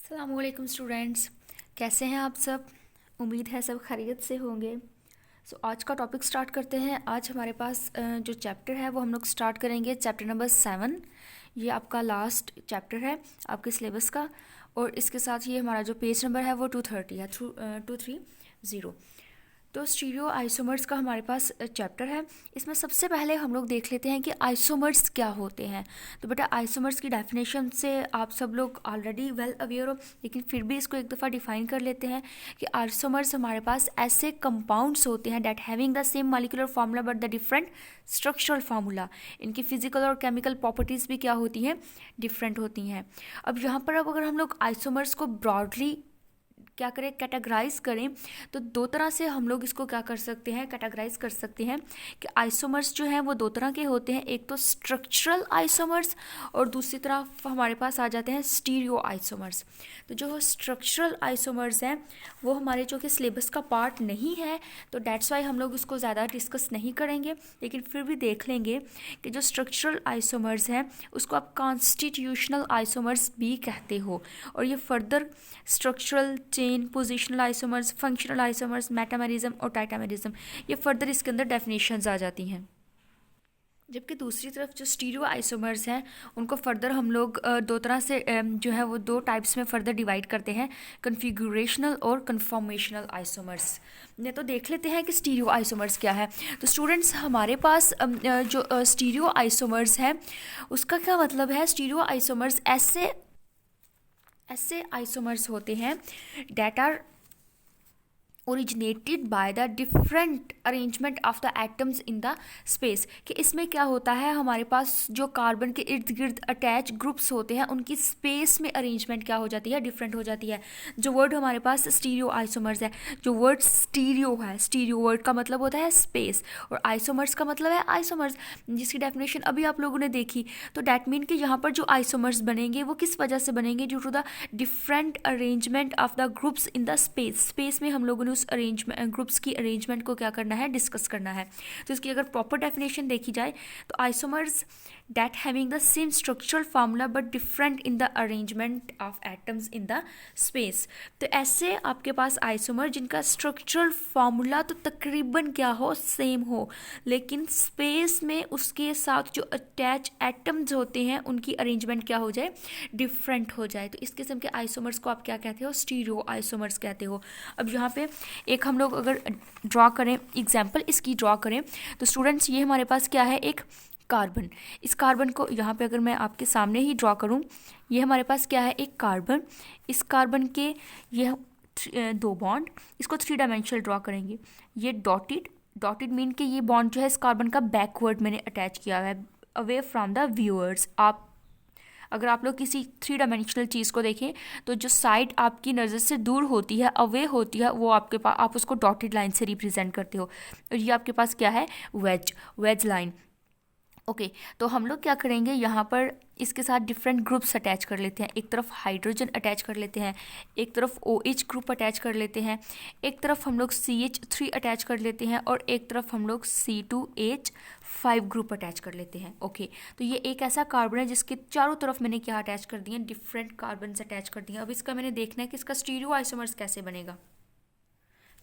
अस्सलामुअलैकुम स्टूडेंट्स, कैसे हैं आप सब। उम्मीद है सब खैरियत से होंगे। आज का टॉपिक स्टार्ट करते हैं। आज हमारे पास जो चैप्टर है वो हम लोग स्टार्ट करेंगे चैप्टर नंबर 7। ये आपका लास्ट चैप्टर है आपके सिलेबस का, और इसके साथ ये हमारा जो पेज नंबर है वो 230 है, 230। तो स्टीरियो आइसोमर्स का हमारे पास चैप्टर है। इसमें सबसे पहले हम लोग देख लेते हैं कि आइसोमर्स क्या होते हैं। तो बेटा आइसोमर्स की डेफिनेशन से आप सब लोग ऑलरेडी वेल अवेयर हो, लेकिन फिर भी इसको एक दफ़ा डिफाइन कर लेते हैं कि आइसोमर्स हमारे पास ऐसे कंपाउंड्स होते हैं that having the same molecular formula but the different structural formula. इनकी फिजिकल और केमिकल प्रॉपर्टीज़ भी क्या होती हैं, डिफरेंट होती हैं। अब यहाँ पर अगर हम लोग आइसोमर्स को ब्रॉडली क्या करें, कैटेगराइज करें, तो दो तरह से हम लोग इसको क्या कर सकते हैं, कैटेगराइज कर सकते हैं कि आइसोमर्स जो हैं वो दो तरह के होते हैं। एक तो स्ट्रक्चरल आइसोमर्स और दूसरी तरफ हमारे पास आ जाते हैं स्टीरियो आइसोमर्स। तो जो स्ट्रक्चरल आइसोमर्स हैं वो हमारे जो कि सिलेबस का पार्ट नहीं है, तो डेट्स वाई हम लोग इसको ज़्यादा डिस्कस नहीं करेंगे, लेकिन फिर भी देख लेंगे कि जो स्ट्रक्चरल आइसोमर्स हैं उसको आप कॉन्स्टिट्यूशनल आइसोमर्स भी कहते हो। और ये further structural chain, positional isomers, functional isomers, metamerism और टाइटामेरिज्म, ये फर्दर इसके अंदर डेफिनेशंस आ जाती हैं। जबकि दूसरी तरफ जो स्टीरियो आइसोमर्स हैं उनको फर्दर हम लोग दो तरह से जो है वो दो टाइप्स में फर्दर डिवाइड करते हैं, कन्फिगुरेशनल और कन्फॉर्मेशनल आइसोमर्स। ने तो देख लेते हैं कि स्टीरियो आइसोमर्स क्या है। तो स्टूडेंट्स हमारे पास जो स्टीरियो आइसोमर्स हैं उसका क्या मतलब है। स्टीरियो आइसोमर्स ऐसे आइसोमर्स होते हैं that are originated by the different arrangement of the atoms in the space. कि इसमें क्या होता है, हमारे पास जो कार्बन के इर्द गिर्द अटैच ग्रुप्स होते हैं उनकी स्पेस में अरेंजमेंट क्या हो जाती है, डिफरेंट हो जाती है। जो वर्ड हमारे पास स्टीरियो आइसोमर्स है, जो वर्ड स्टीरियो है, स्टीरियो वर्ड का मतलब होता है स्पेस और आइसोमर्स का मतलब है आइसोमर्स, जिसकी डेफिनेशन अभी आप लोगों ने देखी। तो डैट मीन कि यहाँ पर जो आइसोमर्स बनेंगे वो किस वजह से बनेंगे, due to the different arrangement of the groups in the space. Space में हम लोगों ने उस अरेंजमेंट ग्रुप्स की अरेंजमेंट को क्या करना है, डिस्कस करना है। तो इसकी अगर प्रॉपर डेफिनेशन देखी जाए तो isomers that having the same structural formula but different in the arrangement of atoms in the space। तो ऐसे आपके पास आइसोमर जिनका स्ट्रक्चरल फार्मूला तो तकरीबन क्या हो, सेम हो, लेकिन स्पेस में उसके साथ जो अटैच एटम्स होते हैं उनकी अरेंजमेंट क्या हो जाए, डिफरेंट हो जाए। तो इस किस्म के आइसोमर्स को आप क्या कहते हो, स्टीरियो आइसोमर्स कहते हो। अब यहाँ पे एक हम लोग अगर ड्रॉ करें, एग्जाम्पल इसकी ड्रॉ करें, तो स्टूडेंट्स ये हमारे पास क्या है, एक कार्बन। इस कार्बन को यहाँ पे अगर मैं आपके सामने ही ड्रॉ करूँ, ये हमारे पास क्या है, एक कार्बन। इस कार्बन के ये दो बॉन्ड, इसको 3 डायमेंशनल ड्रॉ करेंगे। ये डॉटेड मीन कि ये बॉन्ड जो है इस कार्बन का बैकवर्ड मैंने अटैच किया हुआ है, अवे फ्रॉम द व्यूअर्स। अगर आप लोग किसी 3 डायमेंशनल चीज़ को देखें तो जो साइड आपकी नज़र से दूर होती है, अवे होती है, वो आपके पास आप उसको डॉटेड लाइन से रिप्रेजेंट करते हो। और ये आपके पास क्या है, वेज लाइन। ओके तो हम लोग क्या करेंगे, यहाँ पर इसके साथ डिफरेंट ग्रुप्स अटैच कर लेते हैं। एक तरफ हाइड्रोजन अटैच कर लेते हैं, एक तरफ OH ग्रुप अटैच कर लेते हैं, एक तरफ हम लोग CH3 अटैच कर लेते हैं और एक तरफ हम लोग C2H5 ग्रुप अटैच कर लेते हैं। ओके तो ये एक ऐसा कार्बन है जिसके चारों तरफ मैंने क्या अटैच कर दिए, डिफरेंट कार्बन अटैच कर दिए। अब इसका मैंने देखना है कि इसका स्टीरियो आइसोमर्स कैसे बनेगा।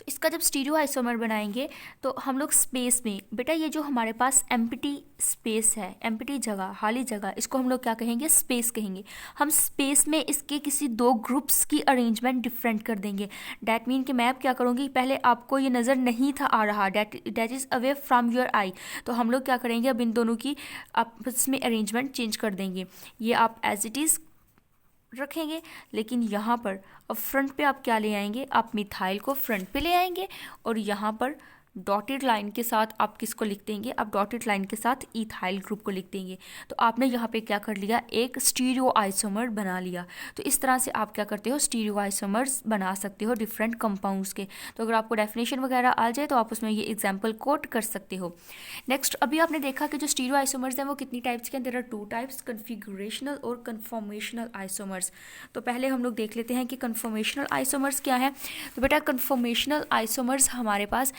तो इसका जब स्टीरियो आइसोमर बनाएंगे तो हम लोग स्पेस में, बेटा ये जो हमारे पास एम्प्टी स्पेस है, एम्प्टी जगह, खाली जगह, इसको हम लोग क्या कहेंगे, स्पेस कहेंगे। हम स्पेस में इसके किसी दो ग्रुप्स की अरेंजमेंट डिफरेंट कर देंगे। डैट मीन कि मैं अब क्या करूँगी, पहले आपको ये नज़र नहीं था आ रहा, that is away from your eye, तो हम लोग क्या करेंगे, अब इन दोनों की आपस में अरेंजमेंट चेंज कर देंगे। ये आप एज इट इज़ रखेंगे, लेकिन यहाँ पर अब फ्रंट पे आप क्या ले आएंगे, आप मिथाइल को फ्रंट पे ले आएंगे और यहाँ पर डॉटेड लाइन के साथ आप किसको लिख देंगे, आप डॉटेड लाइन के साथ इथाइल ग्रुप को लिख देंगे। तो आपने यहाँ पे क्या कर लिया, एक स्टीरियो आइसोमर बना लिया। तो इस तरह से आप क्या करते हो, स्टीरियो आइसोमर्स बना सकते हो डिफरेंट कंपाउंड्स के। तो अगर आपको डेफिनेशन वगैरह आ जाए तो आप उसमें ये एग्जाम्पल कोट कर सकते हो। नेक्स्ट अभी आपने देखा कि जो स्टीरियो आइसोमर्स हैं वो कितनी टाइप्स के हैं, देयर आर 2 टाइप्स, कन्फिगुरेशनल और कन्फॉर्मेशनल आइसोमर्स। तो पहले हम लोग देख लेते हैं कि कन्फॉर्मेशनल आइसोमर्स क्या है। तो बेटा कन्फॉर्मेशनल आइसोमर्स हमारे पास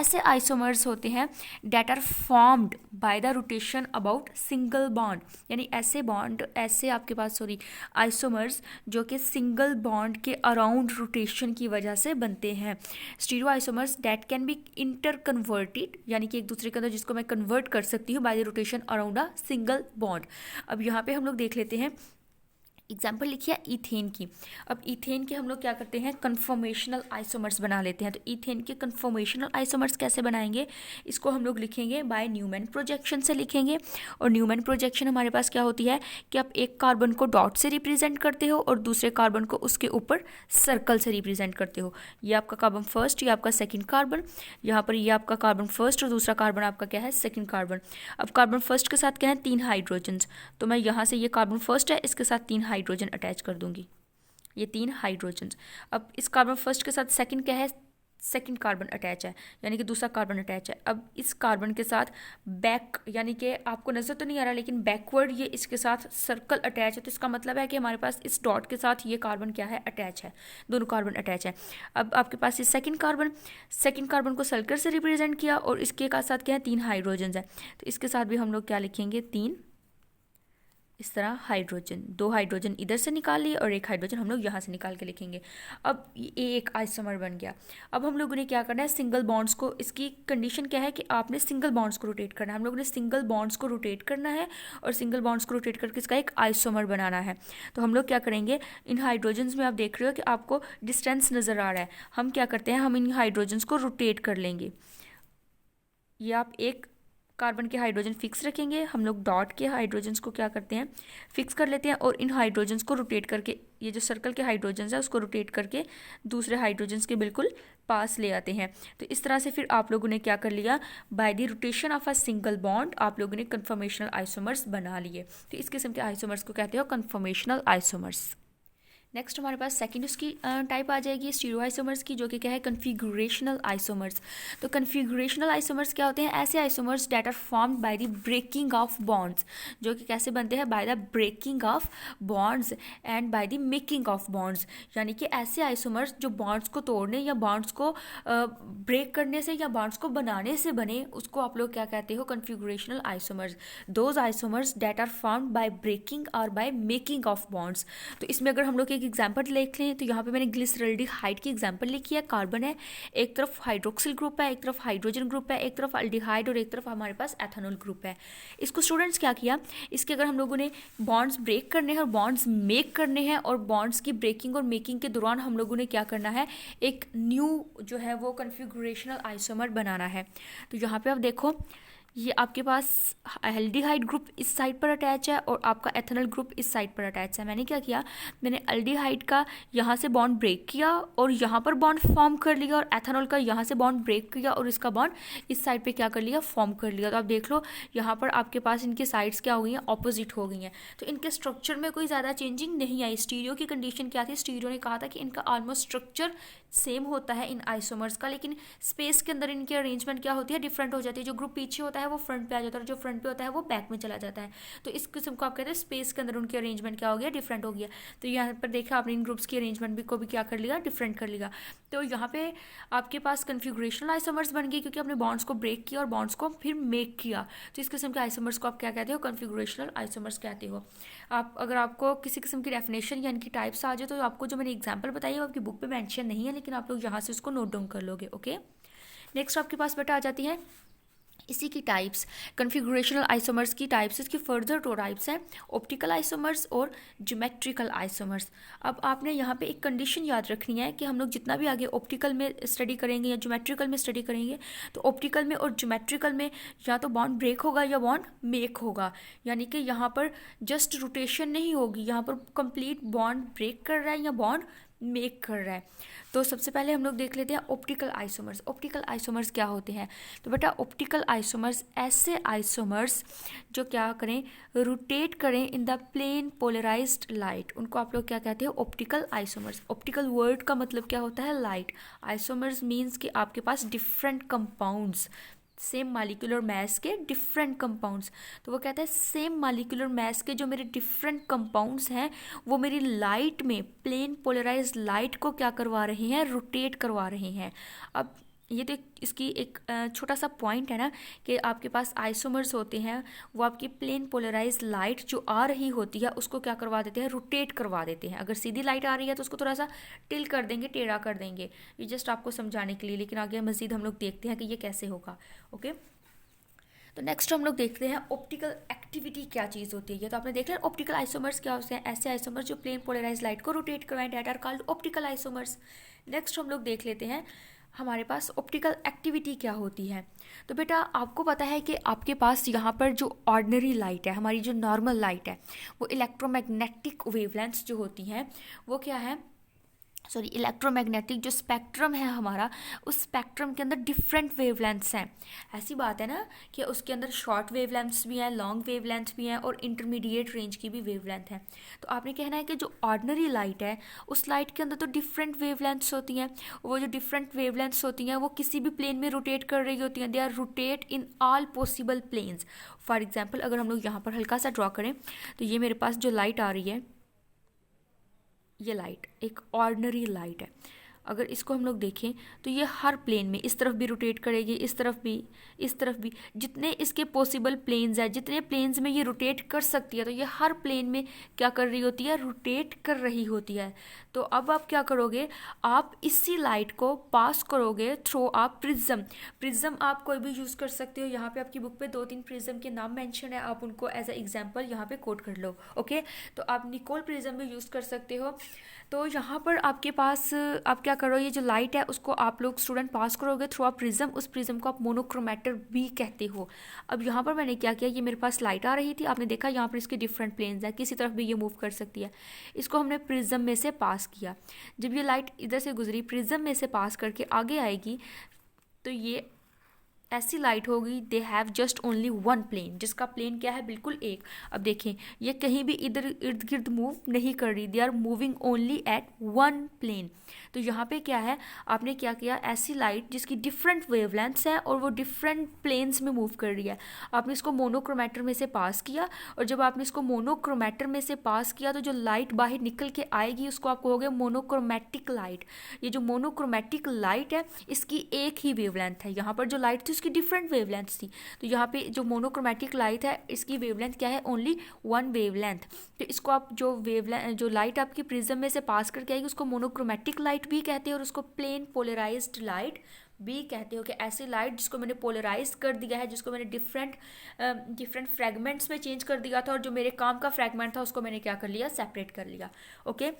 ऐसे आइसोमर्स होते हैं that are formed by the rotation about single bond, यानी ऐसे बॉन्ड, ऐसे आपके पास आइसोमर्स जो कि सिंगल बॉन्ड के अराउंड रोटेशन की वजह से बनते हैं। Stereo isomers that can be inter converted, यानी कि एक दूसरे के अंदर जिसको मैं कन्वर्ट कर सकती हूँ bye the rotation around a single bond. अब यहाँ पे हम लोग देख लेते हैं, एग्जाम्पल लिखिए इथेन की। अब इथेन के हम लोग क्या करते हैं, कन्फॉर्मेशनल आइसोमर्स बना लेते हैं। तो इथेन के कन्फॉर्मेशनल आइसोमर्स कैसे बनाएंगे, इसको हम लोग लिखेंगे बाय न्यूमैन प्रोजेक्शन से लिखेंगे। और न्यूमैन प्रोजेक्शन हमारे पास क्या होती है कि आप एक कार्बन को डॉट से रिप्रेजेंट करते हो और दूसरे कार्बन को उसके ऊपर सर्कल से रिप्रेजेंट करते हो। ये आपका कार्बन फर्स्ट, ये आपका सेकेंड कार्बन, यहाँ पर ये आपका कार्बन फर्स्ट और दूसरा कार्बन आपका क्या है, सेकेंड कार्बन। अब कार्बन फर्स्ट के साथ क्या है, 3 हाइड्रोजन्स, तो मैं यहाँ से ये कार्बन फर्स्ट है, इसके साथ 3 हाइड्रोजन अटैच कर दूंगी, ये 3 हाइड्रोजन्स। अब इस कार्बन फर्स्ट के साथ सेकंड क्या है, सेकंड कार्बन अटैच है, यानी कि दूसरा कार्बन अटैच है। अब इस कार्बन के साथ बैक, यानी कि आपको नजर तो नहीं आ रहा लेकिन बैकवर्ड ये इसके साथ सर्कल अटैच है, तो इसका मतलब है कि हमारे पास इस डॉट के साथ ये कार्बन क्या है, अटैच है, दोनों कार्बन अटैच है। अब आपके पास ये सेकंड कार्बन को सर्कल से रिप्रेजेंट किया और इसके साथ क्या है, 3 हाइड्रोजन है, तो इसके साथ भी हम लोग क्या लिखेंगे, 3 इस तरह हाइड्रोजन, 2 हाइड्रोजन इधर से निकाल लिए और 1 हाइड्रोजन हम लोग यहाँ से निकाल के लिखेंगे। अब ये एक आइसोमर बन गया। अब हम लोगों ने क्या करना है, सिंगल बॉन्ड्स को, इसकी कंडीशन क्या है कि आपने सिंगल बॉन्ड्स को रोटेट करना है। हम लोगों ने सिंगल बॉन्ड्स को रोटेट करना है और सिंगल बॉन्ड्स को रोटेट करके इसका एक आइसोमर बनाना है। तो हम लोग क्या करेंगे, इन हाइड्रोजन्स में आप देख रहे हो कि आपको डिस्टेंस नज़र आ रहा है, हम क्या करते हैं, हम इन हाइड्रोजन्स को रोटेट कर लेंगे। ये आप एक कार्बन के हाइड्रोजन फिक्स रखेंगे, हम लोग डॉट के हाइड्रोजन्स को क्या करते हैं, फिक्स कर लेते हैं और इन हाइड्रोजन्स को रोटेट करके, ये जो सर्कल के हाइड्रोजन्स है उसको रोटेट करके दूसरे हाइड्रोजन्स के बिल्कुल पास ले आते हैं। तो इस तरह से फिर आप लोगों ने क्या कर लिया, bye the rotation of a single bond आप लोगों ने कन्फॉर्मेशनल आइसोमर्स बना लिए। तो इस किस्म के आइसोमर्स को कहते हो कन्फॉर्मेशनल आइसोमर्स। नेक्स्ट हमारे पास सेकंड उसकी टाइप आ जाएगी स्टीरियो आइसोमर्स की, जो कि क्या है, कन्फिगुरेशनल आइसोमर्स। तो कन्फिगुरेशनल आइसोमर्स क्या होते हैं, ऐसे isomers that are formed by the breaking of bonds, जो कि कैसे बनते हैं, by the breaking of bonds and by the making of bonds, यानी कि ऐसे आइसोमर्स जो बॉन्ड्स को तोड़ने या बॉन्ड्स को ब्रेक करने से या बॉन्ड्स को बनाने से बने, उसको आप लोग क्या कहते हो, configurational isomers. Those isomers that are formed by breaking और बाय मेकिंग ऑफ बॉन्ड्स। तो इसमें अगर हम लोग एक एग्जांपल देख लें तो यहाँ पे मैंने ग्लिसरल्डिहाइड की एग्जांपल लिखी है। कार्बन है, एक तरफ हाइड्रोक्सिल ग्रुप है, एक तरफ हाइड्रोजन ग्रुप है, एक तरफ अल्डिहाइड और एक तरफ हमारे पास एथेनॉल ग्रुप है। इसको स्टूडेंट्स क्या किया, इसके अगर हम लोगों ने बॉन्ड्स ब्रेक करने हैं और बॉन्ड्स मेक करने हैं और बॉन्ड्स की ब्रेकिंग और मेकिंग के दौरान हम लोगों ने क्या करना है, एक न्यू जो है वो कन्फिगुरेशनल आइसोमर बनाना है। तो यहाँ पे आप देखो, ये आपके पास एल्डिहाइड ग्रुप इस साइड पर अटैच है और आपका एथेनॉल ग्रुप इस साइड पर अटैच है। मैंने क्या किया, मैंने एल्डिहाइड का यहाँ से बॉन्ड ब्रेक किया और यहाँ पर बॉन्ड फॉर्म कर लिया और एथेनॉल का यहाँ से बॉन्ड ब्रेक किया और इसका बॉन्ड इस साइड पे क्या कर लिया, फॉर्म कर लिया। तो आप देख लो यहाँ पर आपके पास इनके साइड्स क्या हो गई हैं, ऑपोजिट हो गई हैं। तो इनके स्ट्रक्चर में कोई ज़्यादा चेंजिंग नहीं आई। स्टीरियो की कंडीशन क्या थी, स्टीरियो ने कहा था कि इनका ऑलमोस्ट स्ट्रक्चर सेम होता है इन आइसोमर्स का, लेकिन स्पेस के अंदर इनकी अरेंजमेंट क्या होती है, डिफरेंट हो जाती है। जो ग्रुप पीछे होता है वो फ्रंट पे आ जाता है और जो फ्रंट पे होता है वो बैक में चला जाता है। तो इस किस्म को आप कहते हैं स्पेस के अंदर उनकी अरेंजमेंट क्या हो गया, डिफरेंट हो गया। तो यहाँ पर देखा आपने इन ग्रुप्स की अरेंजमेंट भी को भी क्या कर लिया, डिफरेंट कर लिया। तो यहाँ पे आपके पास कन्फिगुरेशनल आइसोमर्स बन गए क्योंकि आपने बॉन्ड्स को ब्रेक किया और बॉन्ड्स को फिर मेक किया। तो इस किस्म के आइसोमर्स को आप क्या कहते हो, कन्फिगुरेशनल आइसोमर्स कहते हो। आप अगर आपको किसी किस्म की डेफिनेशन या इनकी टाइप्स आ जाए तो आपको जो मैंने एग्जाम्पल बताई वो आपकी बुक पे मेंशन नहीं है, लेकिन आप लोग यहाँ से उसको नोट डाउन कर लोगे। ओके, नेक्स्ट आपके पास बेटा आ जाती है इसी की टाइप्स, कन्फिगुरेशनल आइसोमर्स की टाइप्स। इसकी फर्दर 2 टाइप्स हैं, ऑप्टिकल आइसोमर्स और ज्योमेट्रिकल आइसोमर्स। अब आपने यहाँ पे एक कंडीशन याद रखनी है कि हम लोग जितना भी आगे ऑप्टिकल में स्टडी करेंगे या ज्योमेट्रिकल में स्टडी करेंगे तो ऑप्टिकल में और ज्योमेट्रिकल में या तो बॉन्ड ब्रेक होगा या बॉन्ड मेक होगा, यानी कि यहाँ पर जस्ट रोटेशन नहीं होगी, यहाँ पर कंप्लीट बॉन्ड ब्रेक कर रहा है या बॉन्ड मेक कर रहा है। तो सबसे पहले हम लोग देख लेते हैं ऑप्टिकल आइसोमर्स। ऑप्टिकल आइसोमर्स क्या होते हैं, तो बेटा ऑप्टिकल आइसोमर्स ऐसे आइसोमर्स जो क्या करें, रोटेट करें in the plane polarized light, उनको आप लोग क्या कहते हैं, ऑप्टिकल आइसोमर्स। ऑप्टिकल वर्ड का मतलब क्या होता है, लाइट। आइसोमर्स मीन्स कि आपके पास different compounds, same molecular mass के डिफरेंट कंपाउंड्स। तो वो कहता है सेम मालिकुलर मैस के जो मेरे डिफरेंट कंपाउंड्स हैं वो मेरी लाइट में, प्लेन पोलराइज्ड लाइट को क्या करवा रहे हैं, रोटेट करवा रहे हैं। अब ये तो इसकी एक छोटा सा पॉइंट है ना कि आपके पास आइसोमर्स होते हैं, वो आपकी प्लेन पोलराइज लाइट जो आ रही होती है उसको क्या करवा देते हैं, रोटेट करवा देते हैं। अगर सीधी लाइट आ रही है तो उसको थोड़ा सा टिल कर देंगे, टेढ़ा कर देंगे। ये जस्ट आपको समझाने के लिए, लेकिन आगे मज़ीद हम लोग देखते हैं कि ये कैसे होगा। ओके, तो नेक्स्ट हम लोग देखते हैं ऑप्टिकल एक्टिविटी क्या चीज़ होती है। ये तो आपने देख लिया ऑप्टिकल आइसोमर्स क्या होते हैं, ऐसे आइसोमर्स जो प्लेन पोलराइज लाइट को रोटेट करवाएं, that are called optical isomers. Next हम लोग देख लेते हैं हमारे पास ऑप्टिकल एक्टिविटी क्या होती है। तो बेटा आपको पता है कि आपके पास यहाँ पर जो ऑर्डिनरी लाइट है, हमारी जो नॉर्मल लाइट है, वो इलेक्ट्रोमैग्नेटिक वेवलेंथ्स जो होती हैं वो क्या है, सॉरी इलेक्ट्रोमैग्नेटिक जो स्पेक्ट्रम है हमारा, उस स्पेक्ट्रम के अंदर डिफरेंट वेवलेंथ्स हैं। ऐसी बात है ना कि उसके अंदर शॉर्ट वेवलेंथ्स भी हैं, लॉन्ग वेवलेंथ भी हैं और इंटरमीडिएट रेंज की भी वेवलेंथ है। तो आपने कहना है कि जो ऑर्डिनरी लाइट है उस लाइट के अंदर तो डिफरेंट वेवलेंथ्स होती हैं। वो जो डिफरेंट वेवलेंथ्स होती हैं वो किसी भी प्लेन में रोटेट कर रही होती हैं, they are rotate in all possible planes. For example अगर हम लोग यहाँ पर हल्का सा ड्रॉ करें तो ये मेरे पास जो लाइट आ रही है, ये लाइट एक ऑर्डिनरी लाइट है। अगर इसको हम लोग देखें तो ये हर प्लेन में इस तरफ भी रोटेट करेगी, इस तरफ भी, इस तरफ भी, जितने इसके पॉसिबल प्लेन्स हैं, जितने प्लेन्स में ये रोटेट कर सकती है, तो ये हर प्लेन में क्या कर रही होती है, रोटेट कर रही होती है। तो अब आप क्या करोगे, आप इसी लाइट को पास करोगे थ्रू आप प्रिज्म। प्रिज्म आप कोई भी यूज़ कर सकते हो। यहाँ पे आपकी बुक पे 2-3 प्रिज्म के नाम मेंशन है, आप उनको एज ए एग्जांपल यहाँ पे कोट कर लो। ओके, तो आप निकोल प्रिज्म भी यूज़ कर सकते हो। तो यहाँ पर आपके पास आप क्या करो, ये जो लाइट है उसको आप लोग स्टूडेंट पास करोगे थ्रू आप प्रिज्म। उस प्रिज्म को आप मोनोक्रोमेटर भी कहते हो। अब यहाँ पर मैंने क्या किया, ये मेरे पास लाइट आ रही थी, आपने देखा यहाँ पर इसके डिफरेंट प्लेन्स हैं, किसी तरफ भी ये मूव कर सकती है। इसको हमने प्रिज्म में से पास किया। जब ये लाइट इधर से गुजरी, प्रिज्म में से पास करके आगे आएगी, तो ये ऐसी लाइट होगी, they have just only one plane, जिसका प्लेन क्या है, बिल्कुल एक। अब देखें ये कहीं भी इधर इर्द गिर्द मूव नहीं कर रही, they are moving only at one plane. तो यहाँ पे क्या है, आपने क्या किया, ऐसी लाइट जिसकी डिफरेंट वेवलेंथ्स है और वो डिफरेंट प्लेन्स में मूव कर रही है, आपने इसको मोनोक्रोमेटर में से पास किया। और जब आपने इसको मोनोक्रोमेटर में से पास किया तो जो लाइट बाहर निकल के आएगी उसको आप कहोगे मोनोक्रोमेटिक लाइट। ये जो मोनोक्रोमेटिक लाइट है इसकी एक ही वेवलेंथ है। यहाँ पर जो लाइट थी उसकी डिफरेंट वेवलेंथ थी, तो यहाँ पे जो मोनोक्रोमेटिक लाइट है इसकी वेवलेंथ क्या है, ओनली वन वेवलेंथ। तो इसको आप जो लाइट आपकी प्रिज्म में से पास करके आएगी उसको मोनोक्रोमेटिक लाइट भी कहते हैं और उसको प्लेन पोलराइज्ड लाइट भी कहते हो। कि ऐसी लाइट जिसको मैंने पोलराइज कर दिया है, जिसको मैंने डिफरेंट फ्रेगमेंट्स में चेंज कर दिया था, और जो मेरे काम का फ्रेगमेंट था उसको मैंने क्या कर लिया, सेपरेट कर लिया। ओके,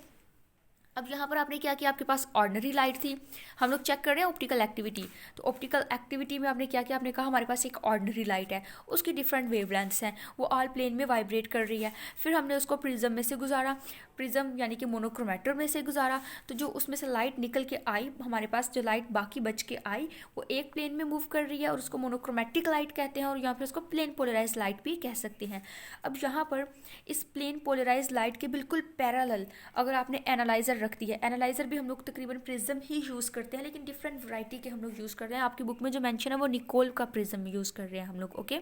अब यहाँ पर आपने क्या किया, आपके पास ऑर्डिनरी लाइट थी, हम लोग चेक कर रहे हैं ऑप्टिकल एक्टिविटी। तो ऑप्टिकल एक्टिविटी में आपने क्या किया, आपने कहा हमारे पास एक ऑर्डिनरी लाइट है, उसकी डिफरेंट वेवलेंथ्स हैं, वो ऑल प्लेन में वाइब्रेट कर रही है। फिर हमने उसको प्रिज्म में से गुजारा, प्रिज्म यानी कि मोनोक्रोमेटर में से गुजारा, तो जो उसमें से लाइट निकल के आई, हमारे पास जो लाइट बाकी बच के आई वो एक प्लेन में मूव कर रही है और उसको मोनोक्रोमेटिक लाइट कहते हैं, और यहाँ पर उसको प्लेन पोलराइज लाइट भी कह सकते हैं। अब यहाँ पर इस प्लेन पोलराइज लाइट के बिल्कुल पैरेलल अगर आपने एनालाइजर रख दिया, एनालाइजर भी हम लोग तकरीबन प्रिज्म ही यूज़ करते हैं, लेकिन डिफरेंट वैरायटी के हम लोग यूज़ कर रहे हैं। आपकी बुक में जो मेंशन है वो निकोल का प्रिज्म यूज़ कर रहे हैं हम लोग। ओके,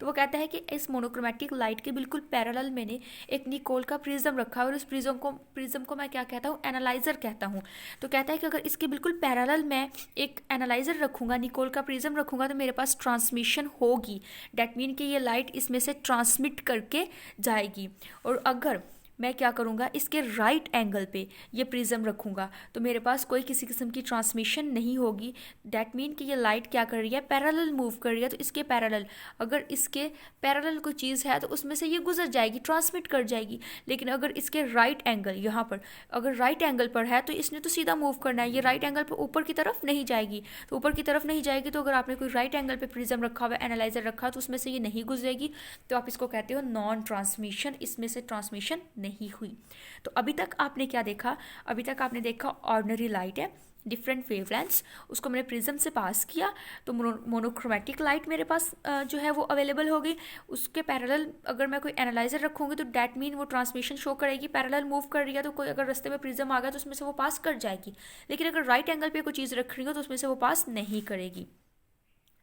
तो वो कहता है कि इस मोनोक्रोमेटिक लाइट के बिल्कुल पैरेलल मैंने एक निकोल का प्रिज्म रखा है, और उस प्रिज्म को मैं क्या कहता हूँ, एनालाइजर कहता हूँ। तो कहता है कि अगर इसके बिल्कुल पैरेलल मैं एक एनालाइजर रखूँगा, निकोल का प्रिज्म रखूँगा, तो मेरे पास ट्रांसमिशन होगी। डैट मीन कि ये लाइट इसमें से ट्रांसमिट करके जाएगी। और अगर मैं क्या करूँगा, इसके राइट एंगल पे ये प्रिज्म रखूँगा तो मेरे पास कोई किसी किस्म की ट्रांसमिशन नहीं होगी। डैट मीन कि ये लाइट क्या कर रही है, पैरेलल मूव कर रही है। तो इसके पैरेलल, अगर इसके पैरेलल कोई चीज़ है तो उसमें से ये गुजर जाएगी, ट्रांसमिट कर जाएगी। लेकिन अगर इसके राइट एंगल, यहाँ पर अगर राइट एंगल पर है तो इसने तो सीधा मूव करना है, ये राइट एंगल पर ऊपर की तरफ नहीं जाएगी। तो ऊपर की तरफ नहीं जाएगी, तो अगर आपने कोई राइट एंगल पर प्रिज्म रखा हुआ, एनालाइजर रखा, तो उसमें से ये नहीं गुजरेगी, तो आप इसको कहते हो नॉन ट्रांसमिशन, इसमें से ट्रांसमिशन नहीं हुई। तो अभी तक आपने क्या देखा, अभी तक आपने देखा ऑर्डिनरी लाइट है, डिफरेंट वेवलेंथ्स, उसको मैंने प्रिज्म से पास किया तो मोनोक्रोमेटिक लाइट मेरे पास जो है वो अवेलेबल हो गई। उसके पैरेलल अगर मैं कोई एनालाइजर रखूँगी तो डैट मीन वो ट्रांसमिशन शो करेगी, पैरेलल मूव कर रही है, तो कोई अगर रास्ते में प्रिज्म आ गया तो उसमें से वो पास कर जाएगी। लेकिन अगर राइट एंगल पे कोई चीज़ रख रही हो तो उसमें से वो पास नहीं करेगी।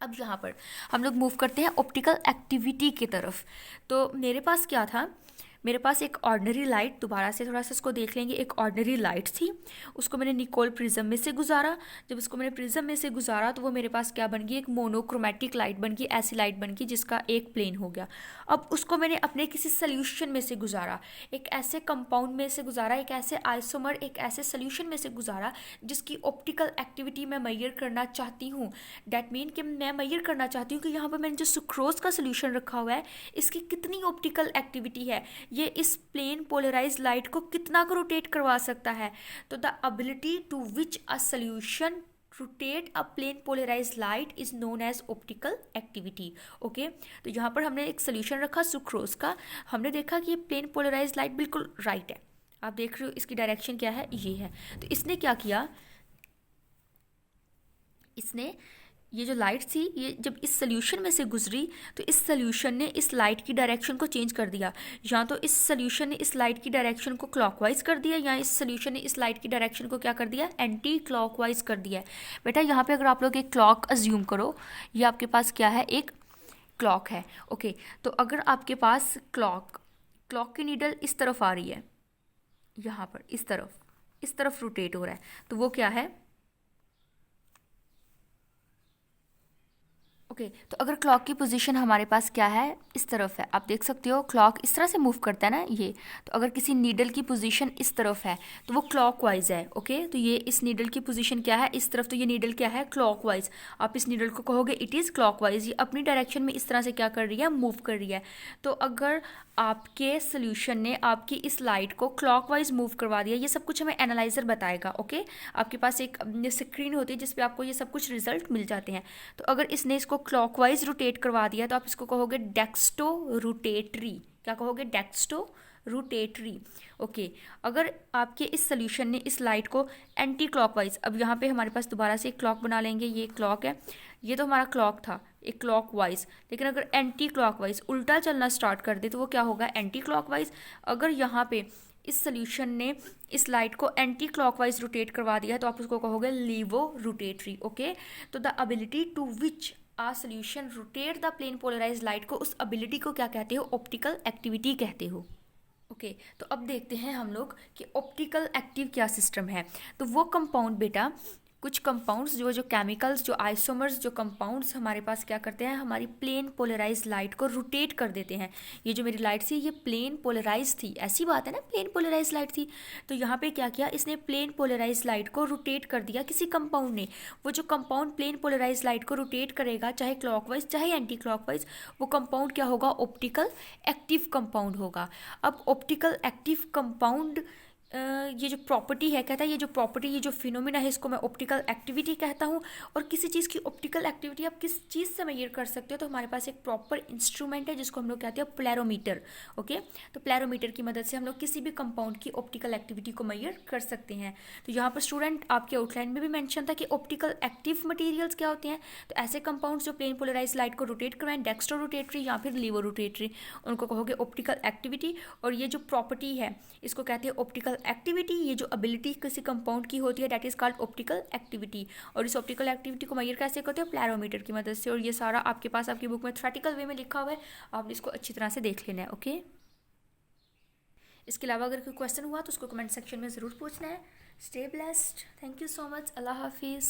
अब यहाँ पर हम लोग मूव करते हैं ऑप्टिकल एक्टिविटी की तरफ। तो मेरे पास क्या था, मेरे पास एक ऑर्डिनरी लाइट, दोबारा से थोड़ा सा इसको देख लेंगे, एक ऑर्डिनरी लाइट थी, उसको मैंने निकोल प्रिज्म में से गुजारा। जब उसको मैंने प्रिज्म में से गुजारा तो वो मेरे पास क्या बन गई, एक मोनोक्रोमेटिक लाइट बन गई, ऐसी लाइट बन गई जिसका एक प्लेन हो गया। अब उसको मैंने अपने किसी सोल्यूशन में से गुजारा, एक ऐसे कंपाउंड में से गुजारा, एक ऐसे आइसोमर, एक ऐसे सोल्यूशन में से गुजारा जिसकी ऑप्टिकल एक्टिविटी मैं मेजर करना चाहती हूँ। डैट मीन कि मैं मेजर करना चाहती हूँ कि यहाँ पर मैंने जो सुक्रोज का सोल्यूशन रखा हुआ है इसकी कितनी ऑप्टिकल एक्टिविटी है, ये इस प्लेन पोलराइज लाइट को कितना को रोटेट करवा सकता है। तो the ability to which a solution rotate a plane polarize light is known as optical activity. Okay, तो यहाँ पर हमने एक सोल्यूशन रखा सुक्रोज का, हमने देखा कि ये प्लेन पोलराइज लाइट बिल्कुल राइट है, आप देख रहे हो इसकी डायरेक्शन क्या है, ये है। तो इसने क्या किया, इसने ये जो लाइट थी ये जब इस सोल्यूशन में से गुजरी तो इस सोल्यूशन ने इस लाइट की डायरेक्शन को चेंज कर दिया। या तो इस सोल्यूशन ने इस लाइट की डायरेक्शन को क्लॉकवाइज कर दिया, या इस सोल्यूशन ने इस लाइट की डायरेक्शन को क्या कर दिया, एंटी क्लॉकवाइज कर दिया। बेटा यहाँ पे अगर आप लोग एक क्लॉक अज्यूम करो, ये आपके पास क्या है, एक क्लॉक है। ओके, तो अगर आपके पास क्लॉक की नीडल इस तरफ आ रही है, यहाँ पर इस तरफ रोटेट हो रहा है, तो वो क्या है, ओके तो अगर क्लॉक की पोजीशन हमारे पास क्या है, इस तरफ है, आप देख सकते हो क्लॉक इस तरह से मूव करता है ना ये, तो अगर किसी नीडल की पोजीशन इस तरफ है तो वो क्लॉकवाइज है। ओके, तो ये इस नीडल की पोजीशन क्या है, इस तरफ, तो ये नीडल क्या है, क्लॉकवाइज। आप इस नीडल को कहोगे इट इज़ क्लॉकवाइज, ये अपनी डायरेक्शन में इस तरह से क्या कर रही है, मूव कर रही है। तो अगर आपके सोल्यूशन ने आपकी इस लाइट को क्लॉकवाइज मूव करवा दिया, ये सब कुछ हमें एनालाइजर बताएगा। ओके, आपके पास एक स्क्रीन होती है जिसपे आपको ये सब कुछ रिजल्ट मिल जाते हैं। तो अगर इसने इसको क्लॉकवाइज रोटेट करवा दिया तो आप इसको कहोगे डेक्स्टो रोटेटरी, क्या कहोगे, डेक्स्टो रोटेटरी। ओके, अगर आपके इस सोल्यूशन ने इस लाइट को एंटी क्लॉकवाइज, अब यहाँ पे हमारे पास दोबारा से एक क्लॉक बना लेंगे, ये क्लॉक है, ये तो हमारा क्लॉक था एक क्लॉकवाइज, लेकिन अगर एंटी क्लॉकवाइज उल्टा चलना स्टार्ट कर दे तो वो क्या होगा, एंटी क्लॉकवाइज। अगर यहाँ पे इस सोल्यूशन ने इस लाइट को एंटी क्लॉकवाइज रोटेट करवा दिया तो आप उसको कहोगे लीवो रोटेटरी। ओके, तो the ability to which a solution rotate the plane polarize light को, उस एबिलिटी को क्या कहते हो, ऑप्टिकल एक्टिविटी कहते हो। ओके, तो अब देखते हैं हम लोग कि ऑप्टिकल एक्टिव क्या सिस्टम है। तो वो कंपाउंड बेटा, कुछ कंपाउंड्स जो केमिकल्स, जो आइसोमर्स, जो कंपाउंड्स हमारे पास क्या करते हैं, हमारी प्लेन पोलराइज लाइट को रोटेट कर देते हैं। ये जो मेरी लाइट थी ये प्लेन पोलराइज थी, ऐसी बात है ना, प्लेन पोलराइज लाइट थी। तो यहाँ पे क्या किया, इसने प्लेन पोलराइज लाइट को रोटेट कर दिया किसी कंपाउंड ने। वो जो कंपाउंड प्लेन पोलराइज लाइट को रोटेट करेगा, चाहे क्लॉकवाइज चाहे एंटी क्लॉकवाइज, वो कंपाउंड क्या होगा, ऑप्टिकल एक्टिव कंपाउंड होगा। अब ऑप्टिकल एक्टिव कंपाउंड ये जो प्रॉपर्टी है, कहता है ये जो प्रॉपर्टी, ये जो फिनोमिना है, इसको मैं ऑप्टिकल एक्टिविटी कहता हूँ। और किसी चीज़ की ऑप्टिकल एक्टिविटी आप किस चीज़ से मेजर कर सकते हो, तो हमारे पास एक प्रॉपर इंस्ट्रूमेंट है जिसको हम लोग कहते हैं प्लेरोमीटर। ओके, तो प्लेरोमीटर की मदद से हम लोग किसी भी कंपाउंड की ऑप्टिकल एक्टिविटी को मेजर कर सकते हैं। तो यहाँ पर स्टूडेंट आपके आउटलाइन में भी मेंशन था कि ऑप्टिकल एक्टिव मटेरियल्स क्या होते हैं। तो ऐसे कंपाउंड्स जो प्लेन पोलराइज लाइट को रोटेट करवाएं, डेक्स्ट्रो रोटेटरी या फिर लीवो रोटेटरी, उनको कहोगे ऑप्टिकल एक्टिविटी। और ये जो प्रॉपर्टी है इसको कहते हैं ऑप्टिकल एक्टिविटी। ये जो एबिलिटी किसी कंपाउंड की होती है that is called optical activity. और इस ऑप्टिकल एक्टिविटी को मेजर कैसे करते हो, प्लेरोमीटर की मदद से। और ये सारा आपके पास आपकी बुक में थ्योरेटिकल वे में लिखा हुआ है, आपने इसको अच्छी तरह से देख लेना है। ओके, इसके अलावा अगर कोई क्वेश्चन हुआ तो उसको कमेंट सेक्शन में ज़रूर पूछना है। Stay blessed, thank you so much, अल्लाह हाफिज़।